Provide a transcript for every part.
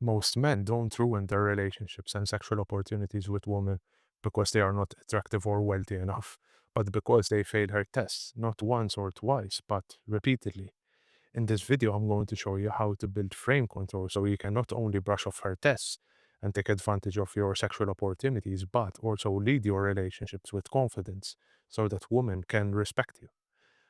Most men don't ruin their relationships and sexual opportunities with women because they are not attractive or wealthy enough, but because they failed her tests, not once or twice, but repeatedly. In this video, I'm going to show you how to build frame control so you can not only brush off her tests and take advantage of your sexual opportunities, but also lead your relationships with confidence so that women can respect you.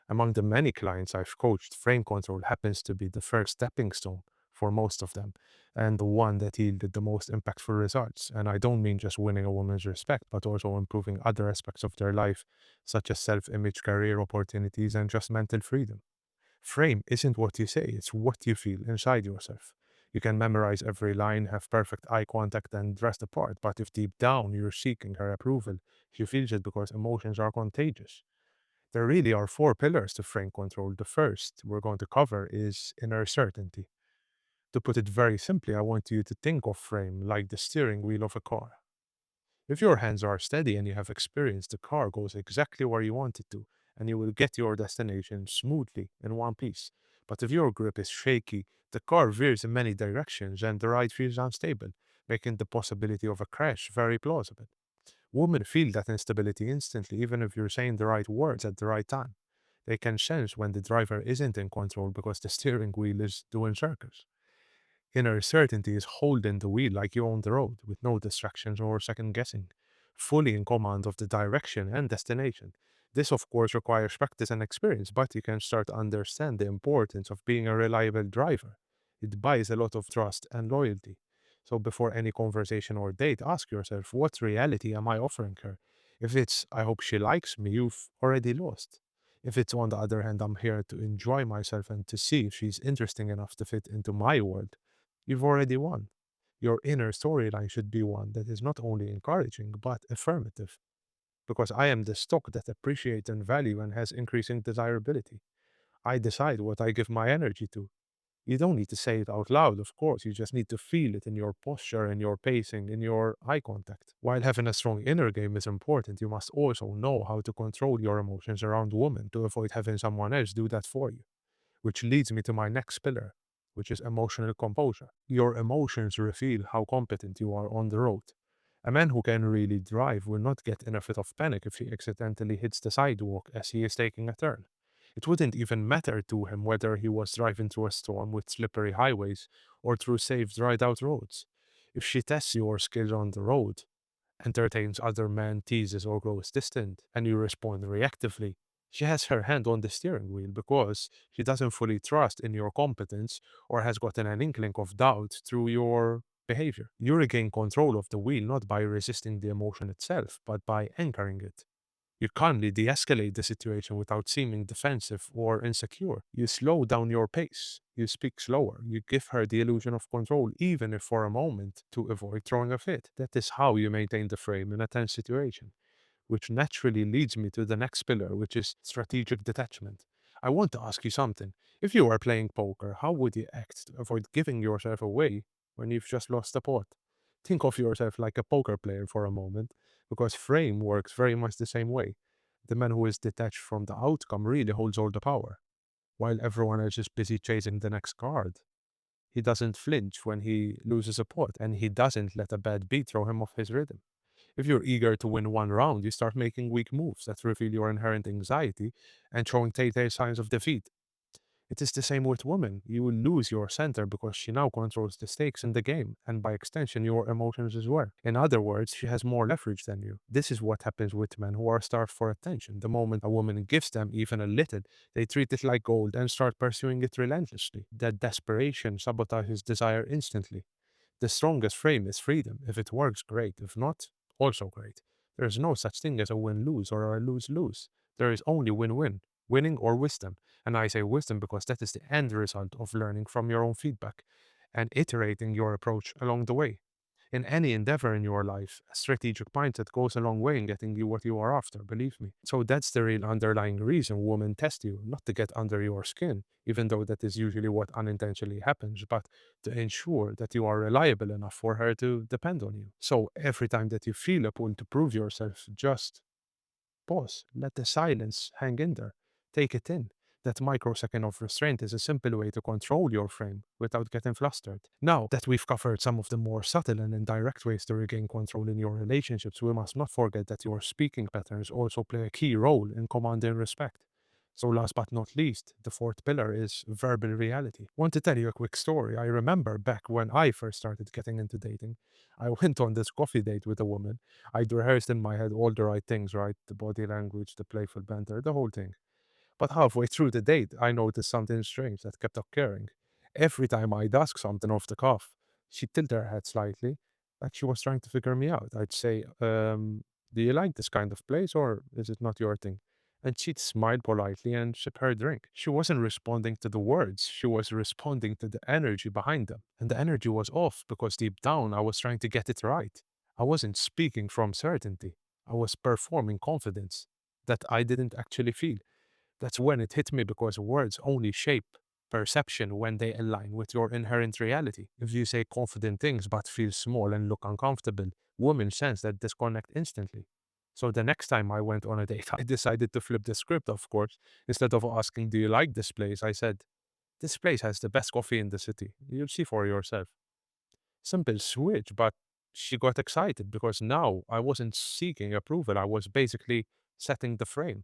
Among the many clients I've coached, frame control happens to be the first stepping stone for most of them, and the one that yielded the most impactful results. And I don't mean just winning a woman's respect, but also improving other aspects of their life, such as self image, career opportunities, and just mental freedom. Frame isn't what you say, it's what you feel inside yourself. You can memorize every line, have perfect eye contact, and dress the part, but if deep down you're seeking her approval, she feels it because emotions are contagious. There really are four pillars to frame control. The first we're going to cover is inner certainty. To put it very simply, I want you to think of frame like the steering wheel of a car. If your hands are steady and you have experience, the car goes exactly where you want it to, and you will get your destination smoothly in one piece. But if your grip is shaky, the car veers in many directions and the ride feels unstable, making the possibility of a crash very plausible. Women feel that instability instantly, even if you're saying the right words at the right time. They can sense when the driver isn't in control because the steering wheel is doing circles. Inner certainty is holding the wheel like you own the road, with no distractions or second guessing, fully in command of the direction and destination. This, of course, requires practice and experience, but you can start to understand the importance of being a reliable driver. It buys a lot of trust and loyalty. So, before any conversation or date, ask yourself, what reality am I offering her? If it's, I hope she likes me, you've already lost. If it's, on the other hand, I'm here to enjoy myself and to see if she's interesting enough to fit into my world, you've already won. Your inner storyline should be one that is not only encouraging, but affirmative. Because I am the stock that appreciates and value and has increasing desirability. I decide what I give my energy to. You don't need to say it out loud, of course. You just need to feel it in your posture, in your pacing, in your eye contact. While having a strong inner game is important, you must also know how to control your emotions around women to avoid having someone else do that for you. Which leads me to my next pillar, which is emotional composure. Your emotions reveal how competent you are on the road. A man who can really drive will not get in a fit of panic if he accidentally hits the sidewalk as he is taking a turn. It wouldn't even matter to him whether he was driving through a storm with slippery highways or through safe, dried out roads. If she tests your skills on the road, entertains other men, teases, or grows distant, and you respond reactively, she has her hand on the steering wheel because she doesn't fully trust in your competence or has gotten an inkling of doubt through your behavior. You regain control of the wheel not by resisting the emotion itself, but by anchoring it. You calmly de escalate the situation without seeming defensive or insecure. You slow down your pace. You speak slower. You give her the illusion of control, even if for a moment, to avoid throwing a fit. That is how you maintain the frame in a tense situation, which naturally leads me to the next pillar, which is strategic detachment. I want to ask you something. If you were playing poker, how would you act to avoid giving yourself away when you've just lost a pot? Think of yourself like a poker player for a moment, because frame works very much the same way. The man who is detached from the outcome really holds all the power, while everyone else is busy chasing the next card. He doesn't flinch when he loses a pot, and he doesn't let a bad beat throw him off his rhythm. If you're eager to win one round, you start making weak moves that reveal your inherent anxiety and showing telltale signs of defeat. It is the same with women. You will lose your center because she now controls the stakes in the game, and by extension, your emotions as well. In other words, she has more leverage than you. This is what happens with men who are starved for attention. The moment a woman gives them even a little, they treat it like gold and start pursuing it relentlessly. That desperation sabotages desire instantly. The strongest frame is freedom. If it works, great. If not, also great. There is no such thing as a win lose or a lose lose. There is only win win, winning or wisdom. And I say wisdom because that is the end result of learning from your own feedback and iterating your approach along the way. In any endeavor in your life, a strategic mindset goes a long way in getting you what you are after, believe me. So that's the real underlying reason women test you, not to get under your skin, even though that is usually what unintentionally happens, but to ensure that you are reliable enough for her to depend on you. So every time that you feel a pull to prove yourself, just pause, let the silence hang in there, take it in. That microsecond of restraint is a simple way to control your frame without getting flustered. Now that we've covered some of the more subtle and indirect ways to regain control in your relationships, we must not forget that your speaking patterns also play a key role in commanding respect. So, last but not least, the fourth pillar is verbal reality. Want to tell you a quick story? I remember back when I first started getting into dating, I went on this coffee date with a woman. I'd rehearsed in my head all the right things, right? The body language, the playful banter, the whole thing. But halfway through the date, I noticed something strange that kept occurring. Every time I'd ask something off the cuff, she'd tilt her head slightly, like she was trying to figure me out. I'd say, do you like this kind of place or is it not your thing? And she'd smile politely and sip her drink. She wasn't responding to the words, she was responding to the energy behind them. And the energy was off because deep down I was trying to get it right. I wasn't speaking from certainty, I was performing confidence that I didn't actually feel. That's when it hit me because words only shape perception when they align with your inherent reality. If you say confident things but feel small and look uncomfortable, women sense that disconnect instantly. So the next time I went on a date, I decided to flip the script, of course. Instead of asking, do you like this place? I said, this place has the best coffee in the city. You'll see for yourself. Simple switch, but she got excited because now I wasn't seeking approval. I was basically setting the frame.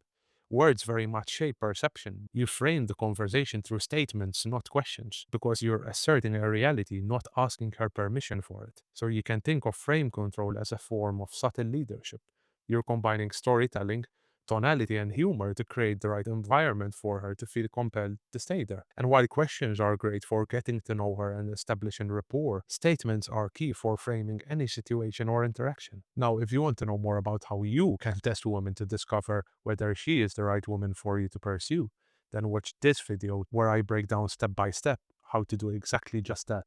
Words very much shape perception. You frame the conversation through statements, not questions, because you're asserting a reality, not asking her permission for it. So you can think of frame control as a form of subtle leadership. You're combining storytelling, tonality, and humor to create the right environment for her to feel compelled to stay there. And while questions are great for getting to know her and establishing rapport, statements are key for framing any situation or interaction. Now, if you want to know more about how you can test a woman to discover whether she is the right woman for you to pursue, then watch this video where I break down step by step how to do exactly just that.